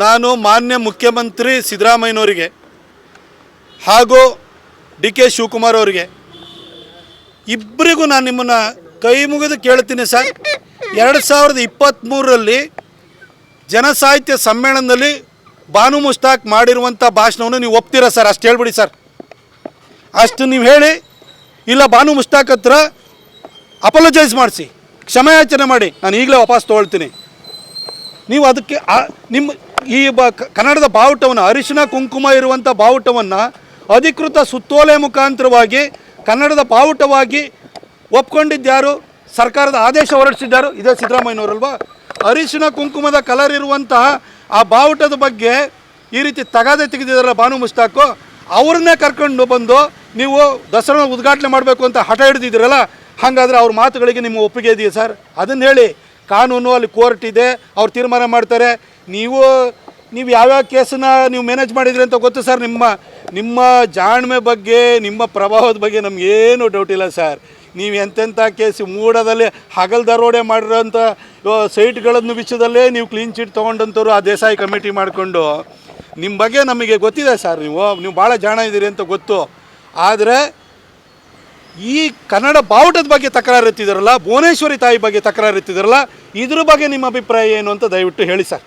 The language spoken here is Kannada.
ನಾನು ಮಾನ್ಯ ಮುಖ್ಯಮಂತ್ರಿ ಸಿದ್ದರಾಮಯ್ಯನವರಿಗೆ ಹಾಗೂ ಡಿ ಕೆ ಶಿವಕುಮಾರ್ ಅವರಿಗೆ ಇಬ್ಬರಿಗೂ ನಾನು ನಿಮ್ಮನ್ನು ಕೈ ಮುಗಿದು ಕೇಳ್ತೀನಿ ಸರ್. 2023ರಲ್ಲಿ ಜನಸಾಹಿತ್ಯ ಸಮ್ಮೇಳನದಲ್ಲಿ ಬಾನು ಮುಷ್ತಾಕ್ ಮಾಡಿರುವಂಥ ಭಾಷಣವನ್ನು ನೀವು ಒಪ್ತೀರಾ ಸರ್? ಅಷ್ಟು ಹೇಳ್ಬಿಡಿ ಸರ್. ಅಷ್ಟು ನೀವು ಹೇಳಿ, ಇಲ್ಲ ಬಾನು ಮುಷ್ತಾಕ್ ಹತ್ರ ಅಪಲೋಜೈಸ್ ಮಾಡಿಸಿ, ಕ್ಷಮೆಯಾಚನೆ ಮಾಡಿ, ನಾನು ಈಗಲೇ ವಾಪಸ್ ತೊಗೊಳ್ತೀನಿ. ನೀವು ಅದಕ್ಕೆ ನಿಮ್ಮ ಈ ಕನ್ನಡದ ಬಾವುಟವನ್ನು, ಅರಿಶಿನ ಕುಂಕುಮ ಇರುವಂಥ ಬಾವುಟವನ್ನು ಅಧಿಕೃತ ಸುತ್ತೋಲೆ ಮುಖಾಂತರವಾಗಿ ಕನ್ನಡದ ಬಾವುಟವಾಗಿ ಒಪ್ಕೊಂಡಿದ್ದ್ಯಾರು? ಸರ್ಕಾರದ ಆದೇಶ ಹೊರಡಿಸಿದ್ದಾರು ಇದೇ ಸಿದ್ದರಾಮಯ್ಯನವರಲ್ವಾ? ಅರಿಶಿನ ಕುಂಕುಮದ ಕಲರ್ ಇರುವಂತಹ ಆ ಬಾವುಟದ ಬಗ್ಗೆ ಈ ರೀತಿ ತಗಾದೆ ತೆಗೆದಿದ್ದಾರಲ್ಲ ಬಾನು ಮುಷ್ತಾಕು, ಅವ್ರನ್ನೇ ಕರ್ಕೊಂಡು ಬಂದು ನೀವು ದಸರಾ ಉದ್ಘಾಟನೆ ಮಾಡಬೇಕು ಅಂತ ಹಠ ಹಿಡಿದಿದ್ದೀರಲ್ಲ, ಹಾಗಾದರೆ ಅವ್ರ ಮಾತುಗಳಿಗೆ ನಿಮ್ಮ ಒಪ್ಪಿಗೆ ಇದೆಯಾ ಸರ್? ಅದನ್ನು ಹೇಳಿ. ಕಾನೂನು ಅಲ್ಲಿ ಕೋರ್ಟ್ ಇದೆ, ಅವ್ರು ತೀರ್ಮಾನ ಮಾಡ್ತಾರೆ. ನೀವು ಯಾವ್ಯಾವ ಕೇಸನ್ನ ನೀವು ಮ್ಯಾನೇಜ್ ಮಾಡಿದ್ರಿ ಅಂತ ಗೊತ್ತು ಸರ್. ನಿಮ್ಮ ಜಾಣ್ಮೆ ಬಗ್ಗೆ, ನಿಮ್ಮ ಪ್ರಭಾವದ ಬಗ್ಗೆ ನಮಗೇನು ಡೌಟ್ ಇಲ್ಲ ಸರ್. ನೀವು ಎಂತೆಂಥ ಕೇಸ್, ಮೂಡದಲ್ಲಿ ಹಗಲು ದರೋಡೆ ಮಾಡಿರೋಂಥ ಸೈಟ್ಗಳನ್ನು ವಿಷಯದಲ್ಲೇ ನೀವು ಕ್ಲೀನ್ ಚೀಟ್ ತೊಗೊಂಡಂಥವ್ರು, ಆ ದೇಸಾಯಿ ಕಮಿಟಿ ಮಾಡಿಕೊಂಡು. ನಿಮ್ಮ ಬಗ್ಗೆ ನಮಗೆ ಗೊತ್ತಿದೆ ಸರ್. ನೀವು ಭಾಳ ಜಾಣ ಇದ್ದೀರಿ ಅಂತ ಗೊತ್ತು. ಆದರೆ ಈ ಕನ್ನಡ ಬಾವುಟದ ಬಗ್ಗೆ ತಕರಾರು ಎತ್ತಿದಾರಲ್ಲ, ಭುವನೇಶ್ವರಿ ತಾಯಿ ಬಗ್ಗೆ ತಕರಾರು ಎತ್ತಿದಾರಲ್ಲ, ಇದ್ರ ಬಗ್ಗೆ ನಿಮ್ಮ ಅಭಿಪ್ರಾಯ ಏನು ಅಂತ ದಯವಿಟ್ಟು ಹೇಳಿ ಸರ್.